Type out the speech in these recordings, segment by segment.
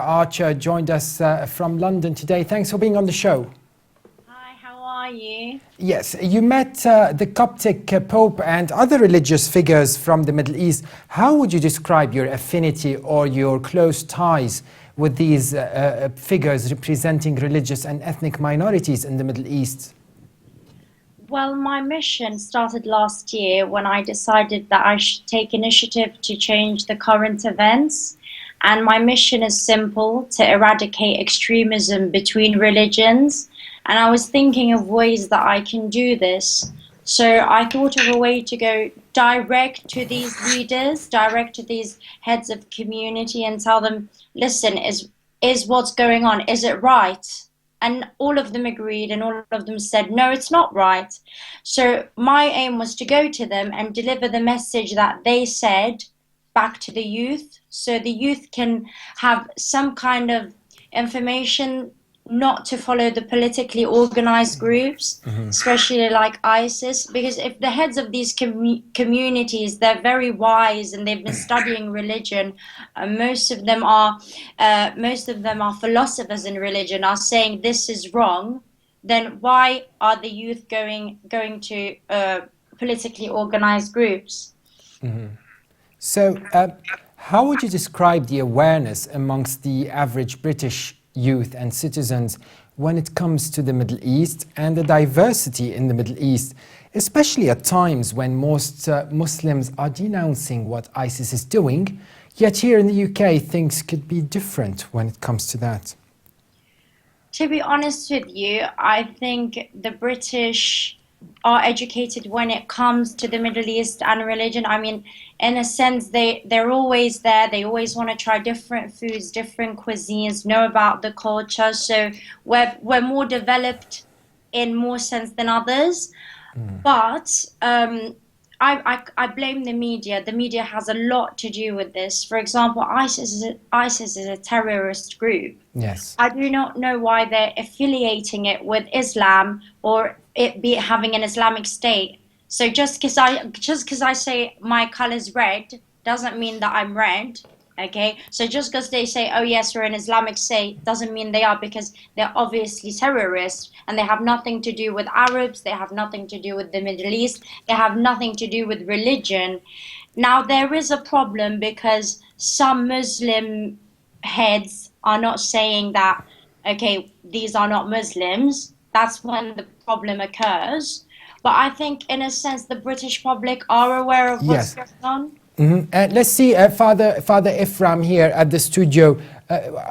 Archer joined us from London today. Thanks for being on the show. Hi, how are you? Yes, you met the Coptic Pope and other religious figures from the Middle East. How would you describe your affinity or your close ties with these figures representing religious and ethnic minorities in the Middle East? Well, my mission started last year when I decided that I should take initiative to change the current events. And my mission is simple, to eradicate extremism between religions. And I was thinking of ways that I can do this. So I thought of a way to go direct to these leaders, direct to these heads of community and tell them, listen, is what's going on, is it right? And all of them agreed and all of them said, no, it's not right. So my aim was to go to them and deliver the message that they said back to the youth, so the youth can have some kind of information, not to follow the politically organized groups, especially like ISIS, because if the heads of these communities, they're very wise and they've been studying religion, most of them are philosophers in religion, are saying this is wrong, then why are the youth going to politically organized groups? So how would you describe the awareness amongst the average British youth and citizens when it comes to the Middle East and the diversity in the Middle East, especially at times when most Muslims are denouncing what ISIS is doing, yet here in the UK things could be different when it comes to that? To be honest with you, I think the British are educated when it comes to the Middle East and religion. I mean, in a sense, they're always there. They always want to try different foods, different cuisines, know about the culture. So we're more developed in more sense than others. But I blame the media. The media has a lot to do with this. For example, ISIS is a terrorist group. Yes. I do not know why they're affiliating it with Islam or it be having an Islamic State. So just because I say my color's red doesn't mean that I'm red. Okay, so just because they say, oh yes, we're an Islamic State, doesn't mean they are, because they're obviously terrorists and they have nothing to do with Arabs, they have nothing to do with the Middle East, they have nothing to do with religion. Now there is a problem because some Muslim heads are not saying that, okay, these are not Muslims. That's when the problem occurs. But I think in a sense the British public are aware of what's going on. Let's see, Father Ephraim here at the studio.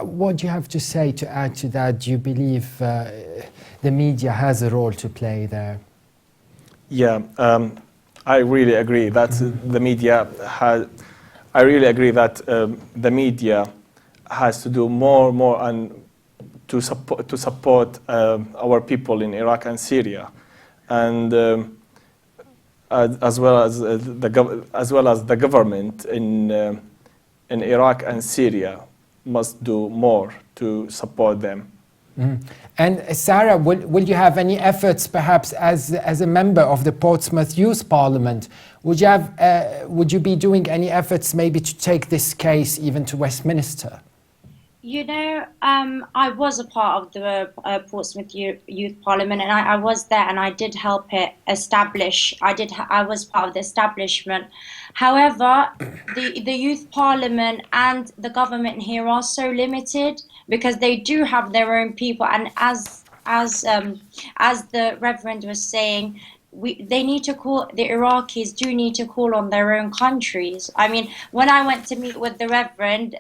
What do you have to say to add to that? Do you believe the media has a role to play there? Yeah, I really agree that the media has. I really agree that the media has to do more and to support our people in Iraq and Syria, and as well as the government in Iraq and Syria must do more to support them. And Sarah, will you have any efforts, perhaps as a member of the Portsmouth Youth Parliament? Would you be doing any efforts maybe to take this case even to Westminster? You know, I was a part of the Portsmouth Youth Parliament, and I was there, and I did help it establish. I was part of the establishment. However, the Youth Parliament and the government here are so limited because they do have their own people, and as the Reverend was saying, they need to call, the Iraqis do need to call on their own countries. I mean, when I went to meet with the Reverend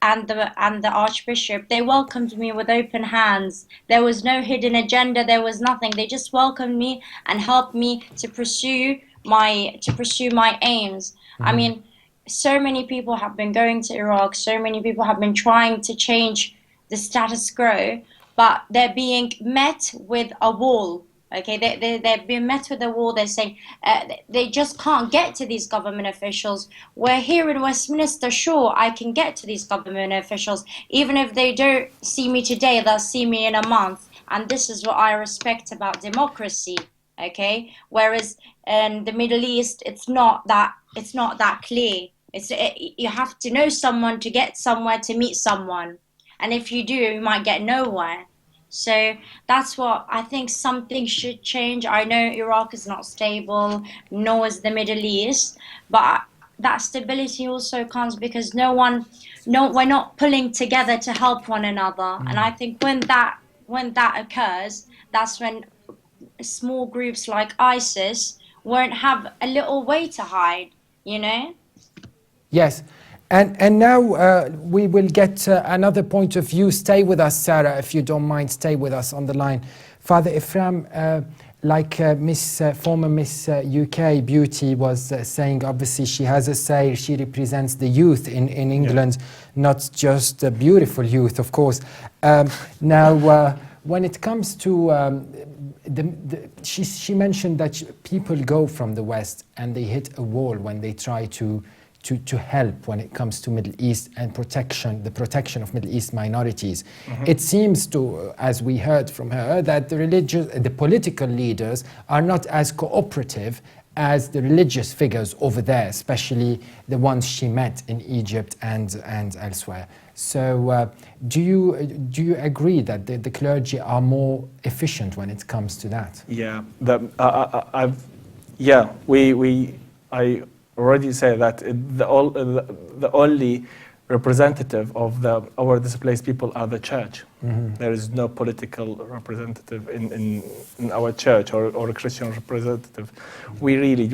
and the Archbishop, they welcomed me with open hands. There was no hidden agenda. There was nothing. They just welcomed me and helped me to pursue my aims. I mean, so many people have been going to Iraq. So many people have been trying to change the status quo, but they're being met with a wall. Okay, they're being met with a wall. They're saying they just can't get to these government officials. We're here in Westminster, sure, I can get to these government officials. Even if they don't see me today, they'll see me in a month. And this is what I respect about democracy. Okay, whereas in the Middle East, it's not that clear. You have to know someone to get somewhere, to meet someone. and if you do, you might get nowhere. So that's what I think. Something should change. I know Iraq is not stable, nor is the Middle East, but that stability also comes because we're not pulling together to help one another. And I think when that occurs, that's when small groups like ISIS won't have a little way to hide, you know? Yes. And now we will get another point of view. Stay with us, Sarah, if you don't mind. Stay with us on the line. Father Ephraim, like former Miss UK Beauty was saying, obviously she has a say. She represents the youth in England, not just the beautiful youth, of course. Now, when it comes to she mentioned that people go from the West and they hit a wall when they try to help when it comes to Middle East and the protection of Middle East minorities. It seems to, as we heard from her, that the political leaders are not as cooperative as the religious figures over there, especially the ones she met in Egypt and elsewhere. So do you agree that the clergy are more efficient when it comes to that? Yeah, I already said that the only representative of our displaced people are the church. There is no political representative in our church or a Christian representative. We really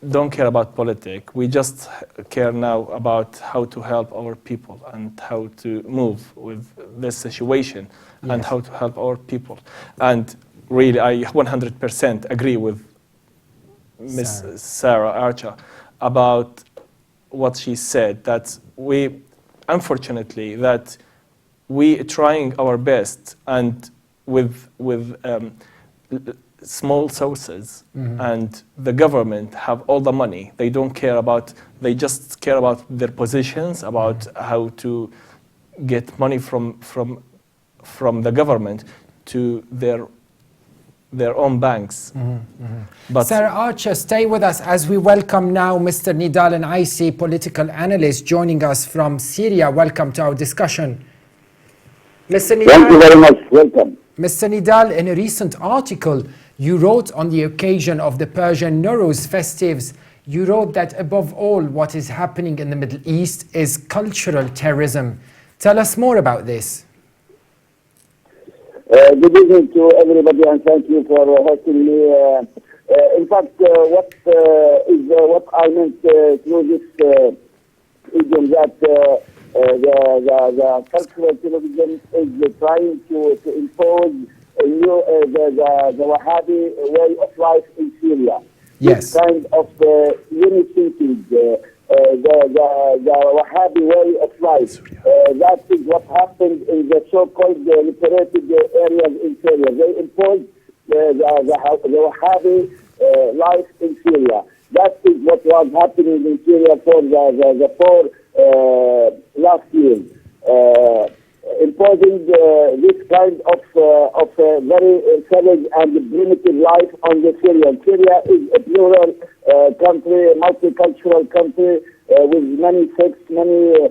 don't care about politics. We just care now about how to help our people and how to move with this situation and how to help our people. And really, I 100% agree with Miss Sarah Archer about what she said, that unfortunately, we trying our best and with small sources, and the government have all the money. They just care about their positions, about how to get money from the government to their own banks. But Sarah Archer, stay with us as we welcome now Mr. Nidal, an IC political analyst joining us from Syria. Welcome to our discussion. Mr. Nidal, thank you very much. Welcome. Mr. Nidal, in a recent article you wrote on the occasion of the Persian Nowruz festives, you wrote that above all what is happening in the Middle East is cultural terrorism. Tell us more about this. Good evening to everybody, and thank you for hosting me. In fact, what I meant through this idiom, that the cultural terrorism is trying to impose the Wahhabi way of life in Syria. Yes. This kind of unit thinking, the Wahhabi way of life. That is what happened in the so-called liberated areas in Syria. They imposed the Wahhabi life in Syria. That is what was happening in Syria for the 4 last years. Imposing this kind of very savage and primitive life on the Syrians. Syria is a plural country, multicultural country with many sects, many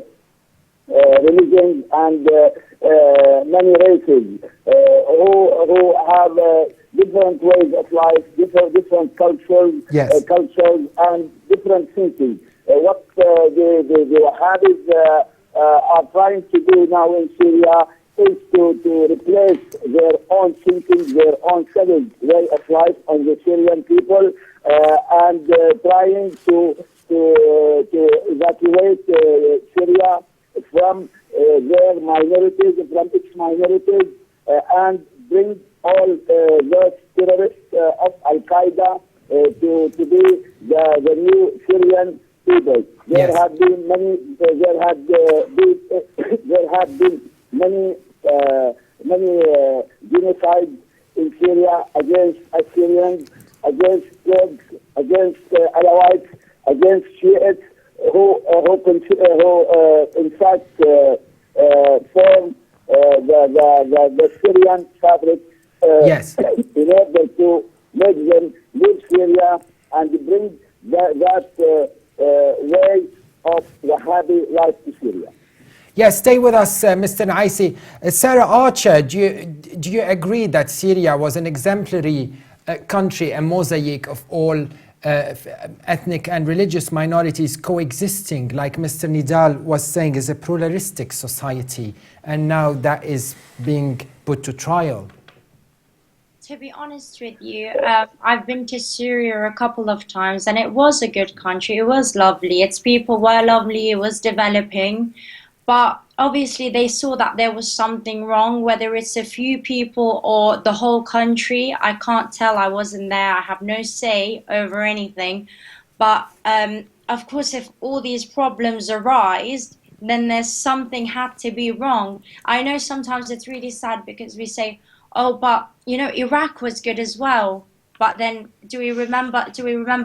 religions, and many races who have different ways of life, different cultures, and different thinking. What the Wahhabis are trying to do now in Syria is to replace their own thinking, their own savage way of life on the Syrian people, and trying to evacuate Syria from their minorities, from its minorities, and bring all those terrorists of Al-Qaeda to be the new Syrian people. There have been many. There had been many genocides in Syria against Assyrians, against Kurds, against Alawites, against Shiites, who in fact form the Syrian fabric in order to make them leave Syria and bring that way of Wahhabi life to Syria. Yes, stay with us, Mr. Naisi. Sarah Archer, do you agree that Syria was an exemplary country, a mosaic of all ethnic and religious minorities coexisting, like Mr. Nidal was saying, is a pluralistic society, and now that is being put to trial? To be honest with you, I've been to Syria a couple of times, and it was a good country. It was lovely. Its people were lovely. It was developing. But obviously they saw that there was something wrong, whether it's a few people or the whole country. I can't tell. I wasn't there. I have no say over anything. But of course, if all these problems arise, then there's something had to be wrong. I know sometimes it's really sad because we say, oh, but you know, Iraq was good as well. But then, do we remember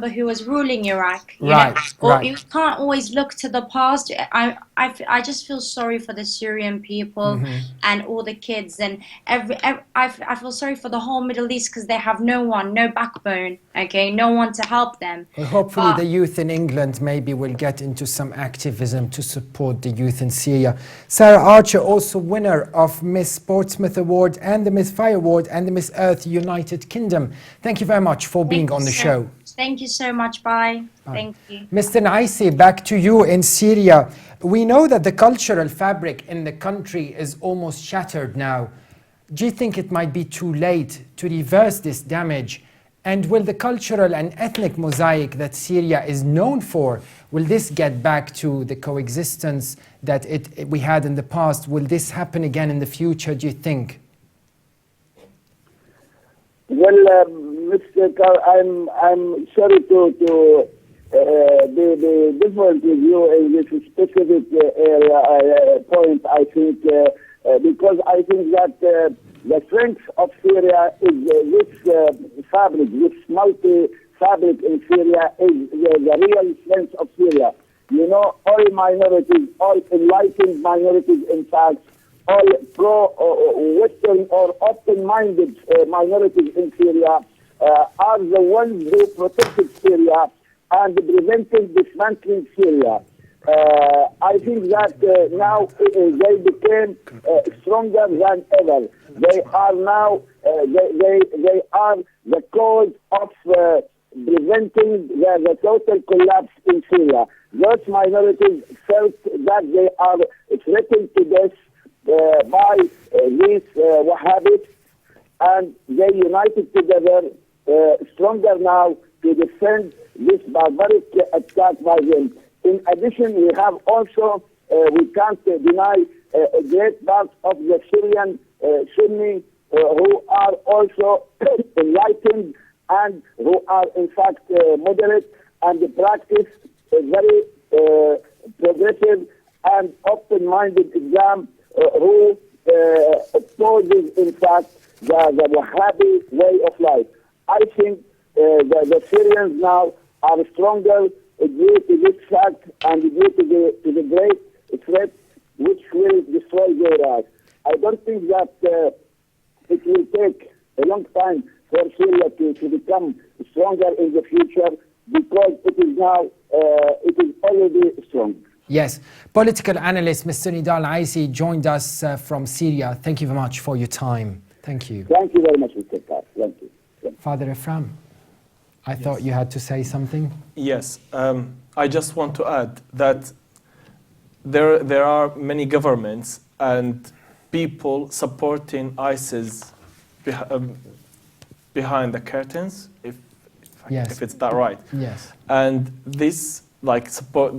who was ruling Iraq? Right, Or right. you can't always look to the past. I just feel sorry for the Syrian people and all the kids, and I feel sorry for the whole Middle East because they have no one, no backbone. Okay, no one to help them. Well, hopefully the youth in England maybe will get into some activism to support the youth in Syria. Sarah Archer, also winner of Miss Portsmouth Award and the Miss Fire Award and the Miss Earth United Kingdom. Thank you very much for being on the show. Thank you so much. Bye. Thank you. Mr. Naisi, back to you in Syria. We know that the cultural fabric in the country is almost shattered now. Do you think it might be too late to reverse this damage? And will the cultural and ethnic mosaic that Syria is known for, will this get back to the coexistence that we had in the past? Will this happen again in the future, do you think? Well, Mr. Carr, I'm sorry to be different with you in this specific point. I think because I think that the strength of Syria is this fabric, this multi-fabric in Syria is the real strength of Syria. You know, all minorities, all enlightened minorities, in fact, all pro-Western or open-minded minorities in Syria are the ones who protected Syria and prevented dismantling Syria. I think that now they became stronger than ever. They are now they are the cause of preventing the total collapse in Syria. Those minorities felt that they are threatened to death by these Wahhabis, and they united together stronger now to defend this barbaric attack by them. In addition, we have also, we can't deny a great part of the Syrian Sunni who are also enlightened and who are in fact moderate and practice a very progressive and open-minded Islam who opposes in fact the Wahhabi way of life. I think the Syrians now are stronger due to this fact and due to the great threat which will destroy Iraq. I don't think that it will take a long time for Syria to become stronger in the future because it is now, it is already strong. Yes. Political analyst Mr. Nidal Aisi joined us from Syria. Thank you very much for your time. Thank you. Thank you very much, Mr. Carr. Thank you. Father Ephraim, I thought you had to say something. Yes. I just want to add that there are many governments and people supporting ISIS behind the curtains, if it's that right. Yes. And this like support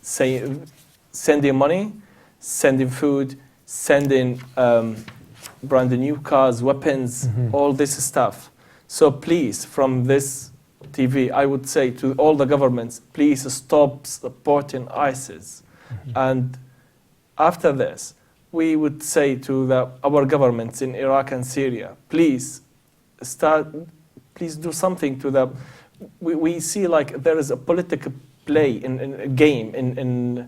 sending money, sending food, sending brand new cars, weapons, all this stuff. So please, from this TV, I would say to all the governments, please stop supporting ISIS. And after this, we would say to our governments in Iraq and Syria, please do something to them. We see like there is a political play in a game in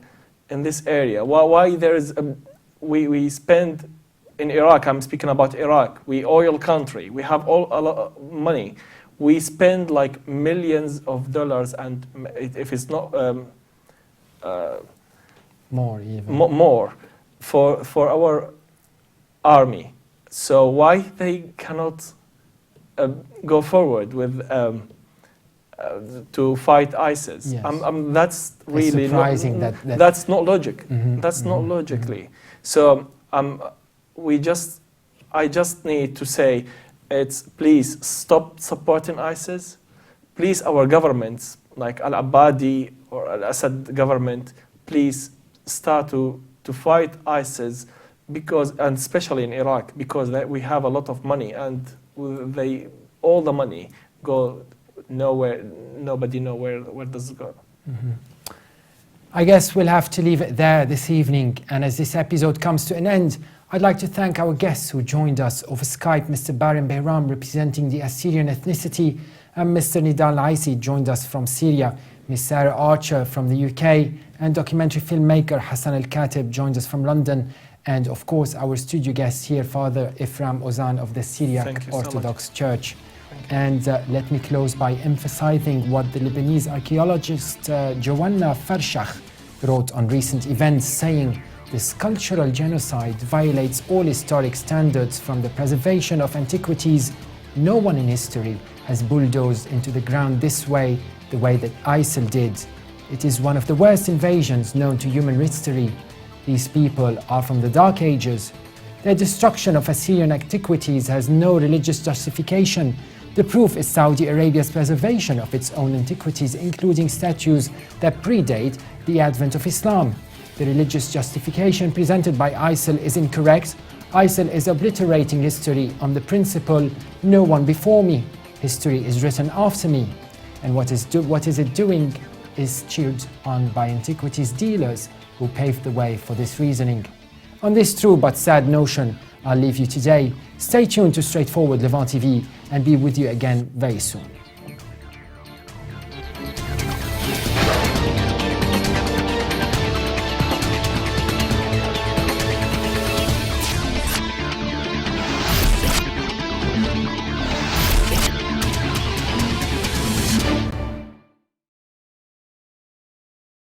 this area. Why there is we spend in Iraq? I'm speaking about Iraq. We oil country. We have a lot of money. we spend like millions of dollars, and if it's not More even. more for our army. So why they cannot go forward with to fight ISIS? Yes. That's really surprising not, that that's not logic. Mhm, That's not mhm, logically. So I just need to say, please stop supporting ISIS. Please, our governments like Al-Abadi or Al-Assad government, please start to fight ISIS, and especially in Iraq, because we have a lot of money, and all the money go nowhere. Nobody know where does it go. Mm-hmm. I guess we'll have to leave it there this evening, and as this episode comes to an end, I'd like to thank our guests who joined us over Skype, Mr. Barim Behram representing the Assyrian ethnicity, and Mr. Nidal Aisi joined us from Syria, Ms. Sarah Archer from the UK, and documentary filmmaker Hassan Al-Khatib joined us from London, and of course our studio guest here, Father Ifram Ozan of the Syriac Orthodox Church. And let me close by emphasizing what the Lebanese archaeologist Joanna Farshach wrote on recent events, saying this cultural genocide violates all historic standards, from the preservation of antiquities. No one in history has bulldozed into the ground this way, the way that ISIL did. It is one of the worst invasions known to human history. These people are from the Dark Ages. Their destruction of Assyrian antiquities has no religious justification. The proof is Saudi Arabia's preservation of its own antiquities, including statues that predate the advent of Islam. The religious justification presented by ISIL is incorrect. ISIL is obliterating history on the principle, no one before me. History is written after me. And what is it doing is cheered on by antiquities dealers who paved the way for this reasoning. On this true but sad notion, I'll leave you today. Stay tuned to Straightforward Levant TV and be with you again very soon.